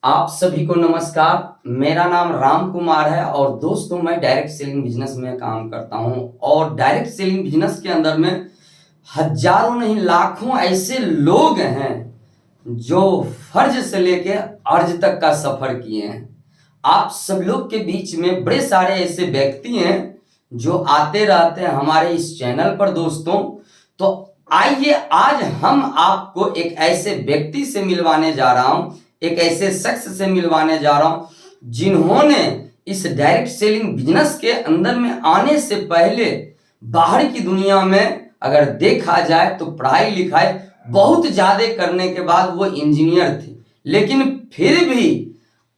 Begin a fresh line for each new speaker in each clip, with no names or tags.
आप सभी को नमस्कार। मेरा नाम राम कुमार है और दोस्तों मैं डायरेक्ट सेलिंग बिजनेस में काम करता हूं और डायरेक्ट सेलिंग बिजनेस के अंदर में हजारों नहीं लाखों ऐसे लोग हैं जो फर्ज से लेके अर्ज तक का सफर किए हैं। आप सब लोग के बीच में बड़े सारे ऐसे व्यक्ति हैं जो आते रहते हैं हमारे इस चैनल पर दोस्तों। तो आइए आज हम आपको एक ऐसे व्यक्ति से मिलवाने जा रहा हूं, एक ऐसे शख्स से मिलवाने जा रहा हूं जिन्होंने इस डायरेक्ट सेलिंग बिजनेस के अंदर में आने से पहले बाहर की दुनिया में अगर देखा जाए तो पढ़ाई लिखाई बहुत ज्यादा करने के बाद वो इंजीनियर थे, लेकिन फिर भी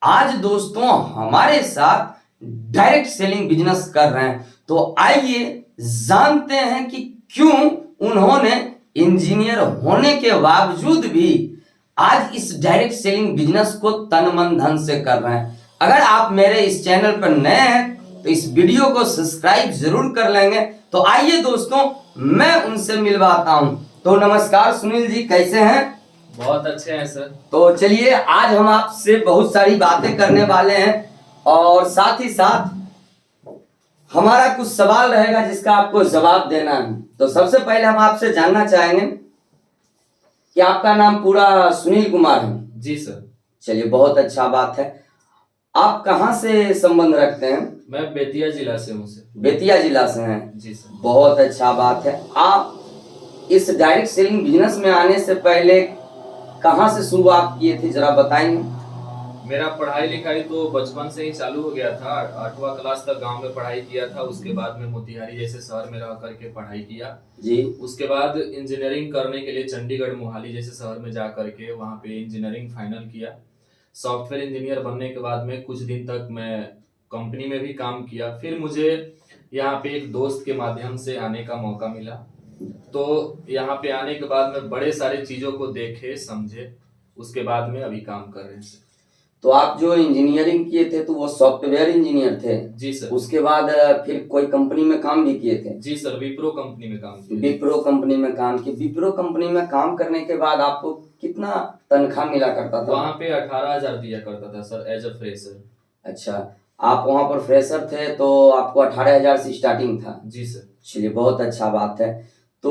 आज दोस्तों हमारे साथ डायरेक्ट सेलिंग बिजनेस कर रहे हैं। तो आइए जानते हैं कि क्यों उन्होंने इंजीनियर होने के बावजूद भी आज इस डायरेक्ट सेलिंग बिजनेस को तन मन धन से कर रहे हैं। अगर आप मेरे इस चैनल पर नए हैं तो इस वीडियो को सब्सक्राइब जरूर कर लेंगे। तो आइए दोस्तों मैं उनसे मिलवाता हूं। तो नमस्कार सुनील जी, कैसे हैं?
बहुत अच्छे हैं सर।
तो चलिए आज हम आपसे बहुत सारी बातें करने वाले हैं और साथ ही साथ हमारा कुछ सवाल रहेगा जिसका आपको जवाब देना है। तो सबसे पहले हम आपसे जानना चाहेंगे कि आपका नाम पूरा सुनील कुमार है?
जी सर।
चलिए बहुत अच्छा बात है। आप कहाँ से संबंध रखते हैं?
मैं बेतिया जिला से हूँ सर।
बेतिया जिला से हैं?
जी सर।
बहुत अच्छा बात है। आप इस डायरेक्ट सेलिंग बिजनेस में आने से पहले कहाँ से शुरुआत किए थे, जरा बताएंगे?
मेरा पढ़ाई लिखाई तो बचपन से ही चालू हो गया था। 8वां क्लास तक गांव में पढ़ाई किया था। उसके बाद में मोतिहारी जैसे शहर में रह करके पढ़ाई किया
जी।
उसके बाद इंजीनियरिंग करने के लिए चंडीगढ़ मोहाली जैसे शहर में जा करके वहाँ पे इंजीनियरिंग फाइनल किया। सॉफ्टवेयर इंजीनियर बनने के बाद में कुछ दिन तक मैं कंपनी में भी काम किया। फिर मुझे यहाँ पे एक दोस्त के माध्यम से आने का मौका मिला। तो यहाँ पे आने के बाद में बड़े सारे चीजों को देखे समझे, उसके बाद में अभी काम कर रहे हैं।
तो आप जो इंजीनियरिंग किए थे तो वो सॉफ्टवेयर इंजीनियर थे?
जी सर।
उसके बाद फिर कोई कंपनी में काम भी किए थे?
जी सर, विप्रो कंपनी में काम किया।
विप्रो कंपनी में काम किए। विप्रो कंपनी में काम करने के बाद आपको कितना तनख्वाह मिला करता था?
वहाँ पे 18,000 दिया करता था सर एज अ फ्रेशर।
अच्छा, आप वहाँ पर फ्रेशर थे तो आपको 18,000 से स्टार्टिंग था?
जी सर।
चलिए बहुत अच्छा बात है। तो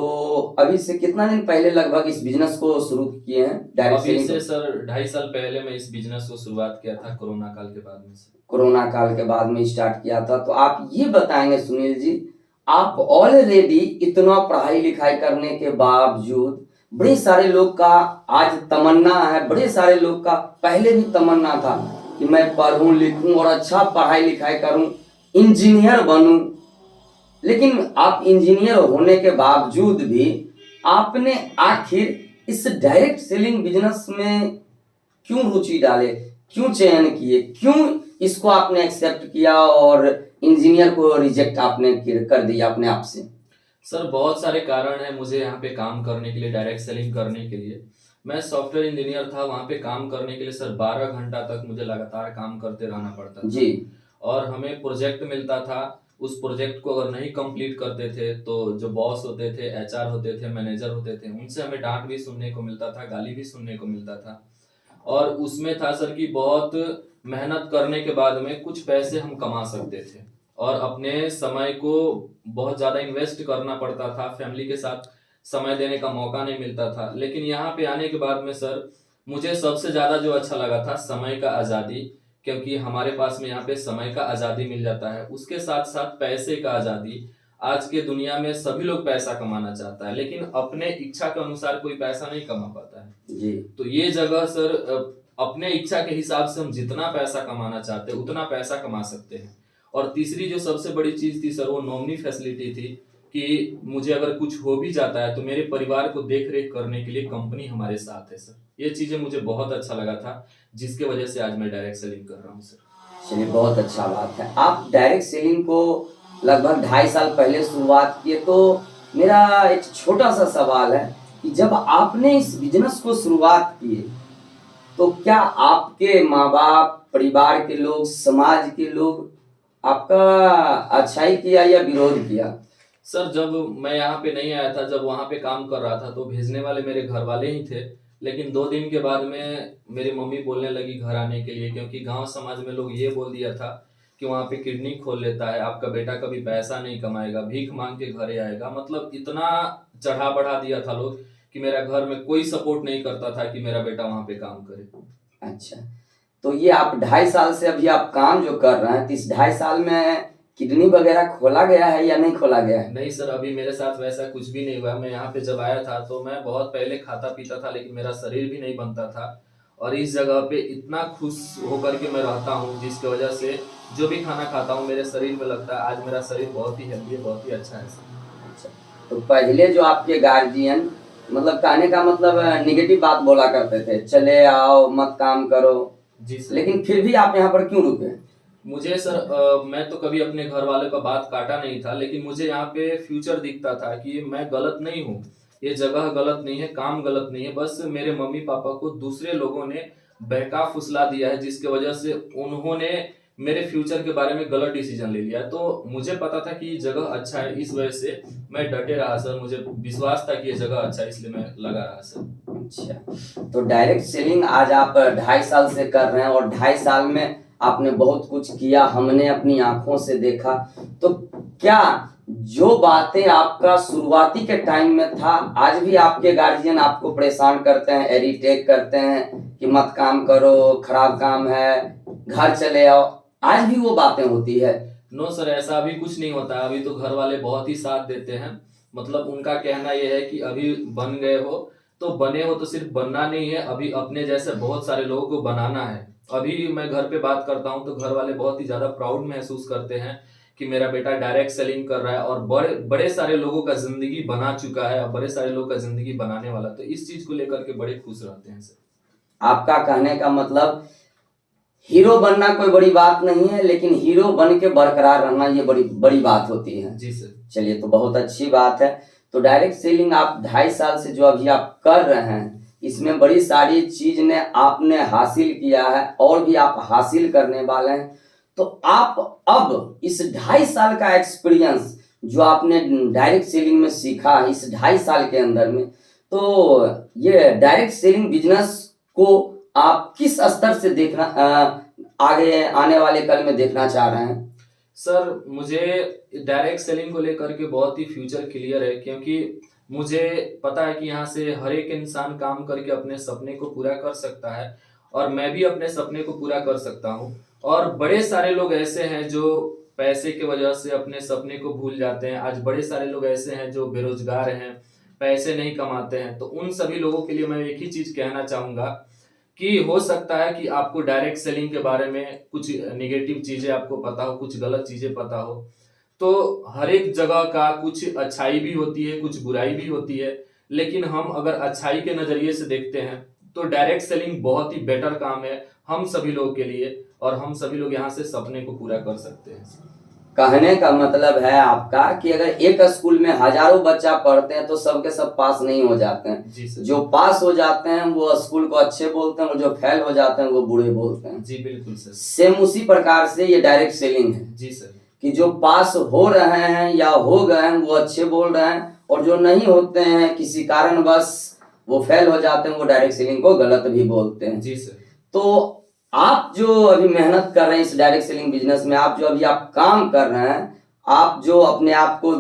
अभी से कितना दिन पहले लगभग इस बिजनेस को शुरू किए हैं?
अभी से सर 2.5 साल पहले मैं इस बिजनेस को शुरुआत किया था, कोरोना काल के बाद में।
कोरोना काल के बाद में स्टार्ट किया था। तो आप ये बताएंगे सुनील जी, आप ऑलरेडी इतना पढ़ाई लिखाई करने के बावजूद बड़े सारे लोग का आज तमन्ना है, बड़े सारे लोग का पहले भी तमन्ना था कि मैं पढ़ूं लिखूं और अच्छा पढ़ाई लिखाई करूं, इंजीनियर बनूं, लेकिन आप इंजीनियर होने के बावजूद भी आपने आखिर इस डायरेक्ट सेलिंग बिजनेस में क्यों रुचि डाले, क्यों चयन किए, क्यों इसको आपने एक्सेप्ट किया और इंजीनियर को रिजेक्ट आपने कर दिया अपने आप से?
सर बहुत सारे कारण हैं मुझे यहाँ पे काम करने के लिए, डायरेक्ट सेलिंग करने के लिए। मैं सॉफ्टवेयर इंजीनियर था, वहाँ पे काम करने के लिए सर 12 घंटा तक मुझे लगातार काम करते रहना पड़ता था
जी।
और हमें प्रोजेक्ट मिलता था। उस प्रोजेक्ट को अगर नहीं कंप्लीट करते थे तो जो बॉस होते थे, एचआर होते थे, मैनेजर होते थे, उनसे हमें डांट भी सुनने को मिलता था, गाली भी सुनने को मिलता था। और उसमें था सर कि बहुत मेहनत करने के बाद में कुछ पैसे हम कमा सकते थे और अपने समय को बहुत ज्यादा इन्वेस्ट करना पड़ता था, फैमिली के साथ समय देने का मौका नहीं मिलता था। लेकिन यहाँ पे आने के बाद में सर मुझे सबसे ज्यादा जो अच्छा लगा था समय का आजादी, क्योंकि हमारे पास में यहाँ पे समय का आजादी मिल जाता है, उसके साथ साथ पैसे का आजादी। आज के दुनिया में सभी लोग पैसा कमाना चाहता है, लेकिन अपने इच्छा के अनुसार कोई पैसा नहीं कमा पाता है
जी।
तो ये जगह सर अपने इच्छा के हिसाब से हम जितना पैसा कमाना चाहते हैं उतना पैसा कमा सकते हैं। और तीसरी जो सबसे बड़ी चीज थी सर वो नॉमिनी फैसिलिटी थी कि मुझे अगर कुछ हो भी जाता है तो मेरे परिवार को देख रेख करने के लिए कंपनी हमारे साथ है सर। ये चीजें मुझे बहुत अच्छा लगा था, जिसके वजह से आज मैं डायरेक्ट सेलिंग कर रहा हूँ सर।
चलिए बहुत अच्छा बात है। आप डायरेक्ट सेलिंग को लगभग 2.5 साल पहले शुरुआत किए। तो मेरा एक छोटा सा सवाल है कि जब आपने इस बिजनेस को शुरुआत की तो क्या आपके माँ बाप, परिवार के लोग, समाज के लोग आपका अच्छाई किया या विरोध किया?
सर जब मैं यहाँ पे नहीं आया था, जब वहाँ पे काम कर रहा था तो भेजने वाले मेरे घर वाले ही थे, लेकिन 2 दिन के बाद में मेरी मम्मी बोलने लगी घर आने के लिए, क्योंकि गांव समाज में लोग ये बोल दिया था कि वहाँ पे किडनी खोल लेता है, आपका बेटा कभी पैसा नहीं कमाएगा, भीख मांग के घरे आएगा। मतलब इतना चढ़ा बढ़ा दिया था लोग कि मेरा घर में कोई सपोर्ट नहीं करता था कि मेरा बेटा वहाँ पे काम करे।
अच्छा, तो ये आप 2.5 साल से अभी आप काम जो कर रहे हैं, तो इस 2.5 साल में किडनी वगैरह खोला गया है या नहीं खोला गया है?
नहीं सर, अभी मेरे साथ वैसा कुछ भी नहीं हुआ। मैं यहाँ पे जब आया था तो मैं बहुत पहले खाता पीता था, लेकिन मेरा शरीर भी नहीं बनता था। और इस जगह पे इतना खुश होकर के मैं रहता हूँ, जिसकी वजह से जो भी खाना खाता हूँ मेरे शरीर में लगता है आज मेरा शरीर बहुत ही हेल्दी है, बहुत ही अच्छा है सर।
अच्छा, तो पहले जो आपके गार्जियन मतलब कहने का मतलब निगेटिव बात बोला करते थे, चले आओ मत काम करो,
जी सर।
लेकिन फिर भी आप यहाँ पर क्यों रुके?
मुझे सर मैं तो कभी अपने घर वालों का बात काटा नहीं था, लेकिन मुझे यहाँ पे फ्यूचर दिखता था कि मैं गलत नहीं हूँ, ये जगह गलत नहीं है, काम गलत नहीं है। बस मेरे मम्मी पापा को दूसरे लोगों ने बहका फुसला दिया है, जिसके वजह से उन्होंने मेरे फ्यूचर के बारे में गलत डिसीजन ले लिया। तो मुझे पता था कि ये जगह अच्छा है, इस वजह से मैं डटे रहा सर। मुझे विश्वास था कि ये जगह अच्छा है, इसलिए मैं लगा रहा सर।
अच्छा, तो डायरेक्ट सेलिंग आज आप 2.5 साल से कर रहे हैं और 2.5 साल में आपने बहुत कुछ किया, हमने अपनी आंखों से देखा। तो क्या जो बातें आपका शुरुआती के टाइम में था, आज भी आपके गार्जियन आपको परेशान करते हैं, इरिटेट करते हैं कि मत काम करो, खराब काम है, घर चले आओ, आज भी वो बातें होती है?
नो सर, ऐसा अभी कुछ नहीं होता है। अभी तो घर वाले बहुत ही साथ देते हैं। मतलब उनका कहना यह है कि अभी बन गए हो तो बने हो, तो सिर्फ बनना नहीं है, अभी अपने जैसे बहुत सारे लोगों को बनाना है। अभी मैं घर पे बात करता हूँ तो घर वाले बहुत ही ज्यादा प्राउड महसूस करते हैं कि मेरा बेटा डायरेक्ट सेलिंग कर रहा है और बड़े बड़े सारे लोगों का जिंदगी बना चुका है और बड़े सारे लोगों का जिंदगी बनाने वाला। तो इस चीज को लेकर के बड़े खुश रहते हैं सर।
आपका कहने का मतलब हीरो बनना कोई बड़ी बात नहीं है, लेकिन हीरो बन के बरकरार रहना ये बड़ी बड़ी बात होती है।
जी सर।
चलिए, तो बहुत अच्छी बात है। तो डायरेक्ट सेलिंग आप 2.5 साल से जो अभी आप कर रहे हैं, इसमें बड़ी सारी चीज ने आपने हासिल किया है और भी आप हासिल करने वाले हैं। तो आप अब इस 2.5 साल का एक्सपीरियंस जो आपने डायरेक्ट सेलिंग में सीखा है इस 2.5 साल के अंदर में, तो ये डायरेक्ट सेलिंग बिजनेस को आप किस स्तर से देखना आगे आने वाले कल में देखना चाह रहे हैं?
सर मुझे डायरेक्ट सेलिंग को लेकर के बहुत ही फ्यूचर क्लियर है, क्योंकि मुझे पता है कि यहाँ से हर एक इंसान काम करके अपने सपने को पूरा कर सकता है और मैं भी अपने सपने को पूरा कर सकता हूँ। और बड़े सारे लोग ऐसे हैं जो पैसे की वजह से अपने सपने को भूल जाते हैं। आज बड़े सारे लोग ऐसे हैं जो बेरोजगार हैं, पैसे नहीं कमाते हैं। तो उन सभी लोगों के लिए मैं एक ही चीज कहना चाहूंगा कि हो सकता है कि आपको डायरेक्ट सेलिंग के बारे में कुछ नेगेटिव चीजें आपको पता हो, कुछ गलत चीजें पता हो। तो हर एक जगह का कुछ अच्छाई भी होती है, कुछ बुराई भी होती है। लेकिन हम अगर अच्छाई के नजरिए से देखते हैं तो डायरेक्ट सेलिंग बहुत ही बेटर काम है हम सभी लोगों के लिए, और हम सभी लोग यहाँ से सपने को पूरा कर सकते हैं।
कहने का मतलब है आपका कि अगर एक स्कूल में हजारों बच्चा पढ़ते हैं तो सबके सब पास नहीं हो जाते हैं।
जी सर।
जो पास हो जाते हैं वो स्कूल को अच्छे बोलते हैं और जो फेल हो जाते हैं वो बुरे बोलते हैं।
जी बिल्कुल सर।
सेम उसी प्रकार से ये डायरेक्ट सेलिंग है
जी सर।
कि जो पास हो रहे हैं या हो गए हैं वो अच्छे बोल रहे हैं, और जो नहीं होते हैं किसी कारणवश वो फेल हो जाते हैं वो डायरेक्ट सेलिंग को गलत भी बोलते हैं।
जी सर।
तो आप जो अभी मेहनत कर रहे हैं इस डायरेक्ट सेलिंग बिजनेस में, आप जो अभी आप काम कर रहे हैं, आप जो अपने आप को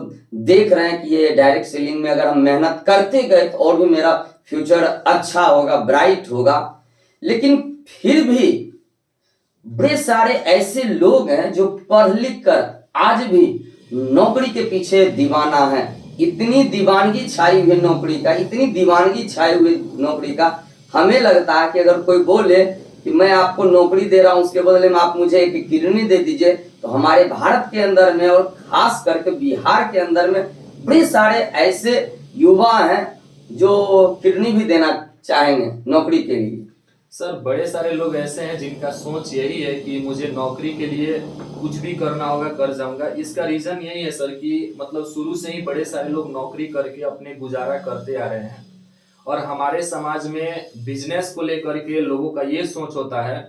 देख रहे हैं कि ये डायरेक्ट सेलिंग में अगर हम मेहनत करते गए तो और भी मेरा फ्यूचर अच्छा होगा, ब्राइट होगा, लेकिन फिर भी बड़े सारे ऐसे लोग हैं जो पढ़ लिख कर आज भी नौकरी के पीछे दीवाना है। इतनी दीवानगी छाई हुई नौकरी का, इतनी दीवानगी छाई हुई नौकरी का, हमें लगता है कि अगर कोई बोले कि मैं आपको नौकरी दे रहा हूं उसके बदले में आप मुझे एक किडनी दे दीजिए, तो हमारे भारत के अंदर में और खास करके बिहार के अंदर में बड़े सारे ऐसे युवा हैं जो किडनी भी देना चाहेंगे नौकरी के लिए।
सर बड़े सारे लोग ऐसे हैं जिनका सोच यही है कि मुझे नौकरी के लिए कुछ भी करना होगा, कर जाऊंगा। इसका रीजन यही है सर कि मतलब शुरू से ही बड़े सारे लोग नौकरी करके अपने गुजारा करते आ रहे हैं, और हमारे समाज में बिजनेस को लेकर के लोगों का ये सोच होता है,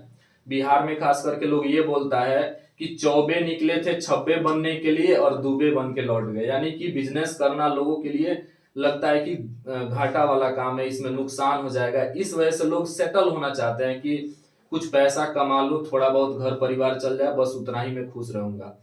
बिहार में खास करके लोग ये बोलता है कि चौबे निकले थे छब्बे बनने के लिए और दुबे बन के लौट गए। यानी कि बिजनेस करना लोगों के लिए लगता है कि घाटा वाला काम है, इसमें नुकसान हो जाएगा। इस वजह से लोग सेटल होना चाहते हैं कि कुछ पैसा कमा लूं, थोड़ा बहुत घर परिवार चल जाए, बस उतना ही मैं खुश रहूंगा।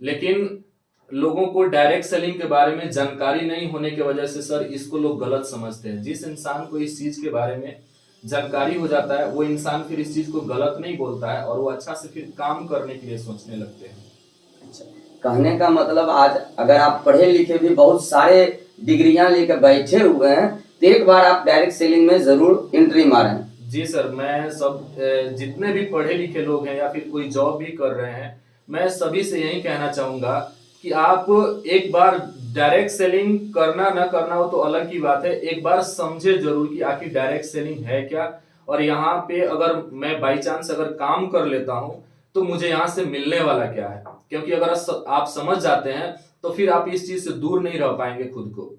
लेकिन लोगों को डायरेक्ट सेलिंग के बारे में जानकारी नहीं होने की वजह से सर इसको लोग गलत समझते हैं। जिस इंसान को इस चीज के बारे में जानकारी हो जाता है वो इंसान फिर इस चीज को गलत नहीं बोलता है और वो अच्छा से फिर काम करने के लिए सोचने लगते हैं।
अच्छा, कहने का मतलब आज अगर आप पढ़े लिखे भी बहुत सारे डिग्रियां लेकर बैठे हुए हैं तो एक बार आप डायरेक्ट सेलिंग में जरूर एंट्री मारें।
जी सर, मैं सब जितने भी पढ़े लिखे लोग हैं या फिर कोई जॉब भी कर रहे हैं, मैं सभी से यही कहना चाहूंगा कि आप एक बार डायरेक्ट सेलिंग करना ना करना हो तो अलग की बात है, एक बार समझे जरूर कि आखिर डायरेक्ट सेलिंग है क्या, और यहाँ पे अगर मैं बाई चांस अगर काम कर लेता हूँ तो मुझे यहाँ से मिलने वाला क्या है। क्योंकि अगर आप समझ जाते हैं तो फिर आप इस चीज से दूर नहीं रह पाएंगे खुद को।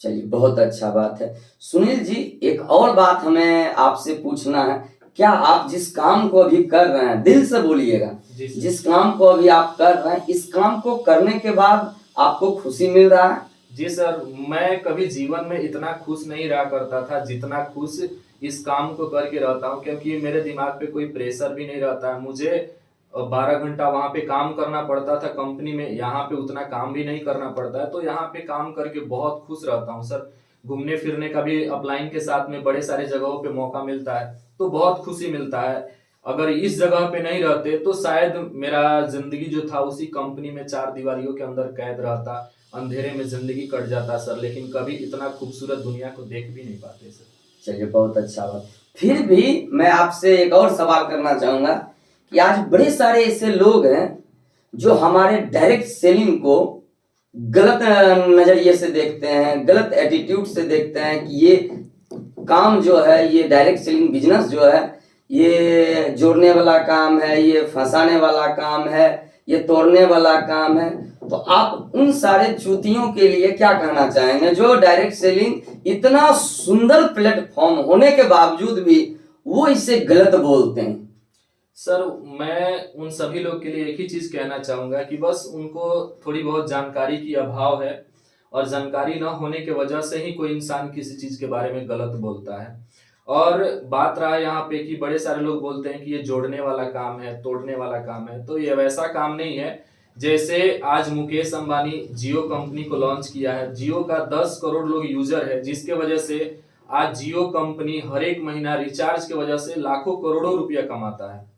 चलिए, बहुत अच्छा बात है। सुनील जी, एक और बात हमें आपसे पूछना है, क्या आप जिस काम को अभी कर रहे हैं, दिल से बोलिएगा, जिस काम को अभी आप कर रहे हैं, इस काम को करने के बाद आपको खुशी मिल रहा है?
जी सर, मैं कभी जीवन में इतना खुश नहीं रहा करता था जितना खुश इस काम को करके रहता हूँ। क्योंकि मेरे दिमाग पे कोई प्रेशर भी नहीं रहता है। मुझे 12 घंटा वहां पे काम करना पड़ता था कंपनी में, यहाँ पे उतना काम भी नहीं करना पड़ता है, तो यहाँ पे काम करके बहुत खुश रहता हूँ सर। घूमने फिरने का भी अपलाइन के साथ में बड़े सारे जगहों पे मौका मिलता है तो बहुत खुशी मिलता है। अगर इस जगह पे नहीं रहते तो शायद मेरा जिंदगी जो था उसी कंपनी में 4 दीवारियों के अंदर कैद रहता, अंधेरे में जिंदगी कट जाता सर। लेकिन कभी इतना खूबसूरत दुनिया को देख भी नहीं पाते सर।
चलिए, बहुत अच्छा बात। फिर भी मैं आपसे एक और सवाल करना चाहूंगा कि आज बड़े सारे ऐसे लोग हैं जो हमारे डायरेक्ट सेलिंग को गलत नजरिए से देखते हैं, गलत एटीट्यूड से देखते हैं कि ये काम जो है, ये डायरेक्ट सेलिंग बिजनेस जो है, ये जोड़ने वाला काम है, ये फंसाने वाला काम है, ये तोड़ने वाला काम है। तो आप उन सारे चूतियों के लिए क्या कहना चाहेंगे जो डायरेक्ट सेलिंग इतना सुंदर प्लेटफॉर्म होने के बावजूद भी वो इसे गलत बोलते हैं?
सर, मैं उन सभी लोग के लिए एक ही चीज कहना चाहूंगा कि बस उनको थोड़ी बहुत जानकारी की अभाव है, और जानकारी न होने की वजह से ही कोई इंसान किसी चीज के बारे में गलत बोलता है। और बात रहा यहाँ पे कि बड़े सारे लोग बोलते हैं कि ये जोड़ने वाला काम है, तोड़ने वाला काम है, तो ये वैसा काम नहीं है। जैसे आज मुकेश अंबानी जियो कंपनी को लॉन्च किया है, जियो का 10 करोड़ लोग यूजर है, जिसके वजह से आज जियो कंपनी हर एक महीना रिचार्ज के वजह से लाखों करोड़ों रुपया कमाता है।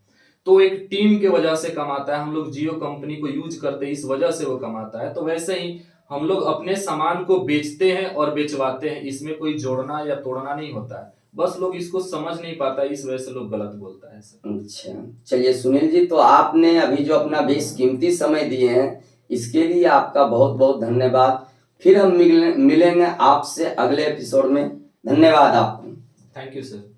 तो एक टीम के वजह से कमाता है, हम लोग जियो कंपनी को यूज करते हैं, इस वजह से वो कमाता है। तो वैसे ही हम लोग अपने सामान को बेचते हैं और बेचवाते हैं, इसमें कोई जोड़ना या तोड़ना नहीं होता है। बस लोग इसको समझ नहीं पाता, इस वजह से लोग गलत बोलता है सर।
अच्छा, चलिए सुनील जी, तो आपने अभी जो अपना बेशकीमती समय दिए हैं इसके लिए आपका बहुत बहुत धन्यवाद। फिर हम मिलेंगे आपसे अगले एपिसोड में। धन्यवाद आपको।
Thank you sir.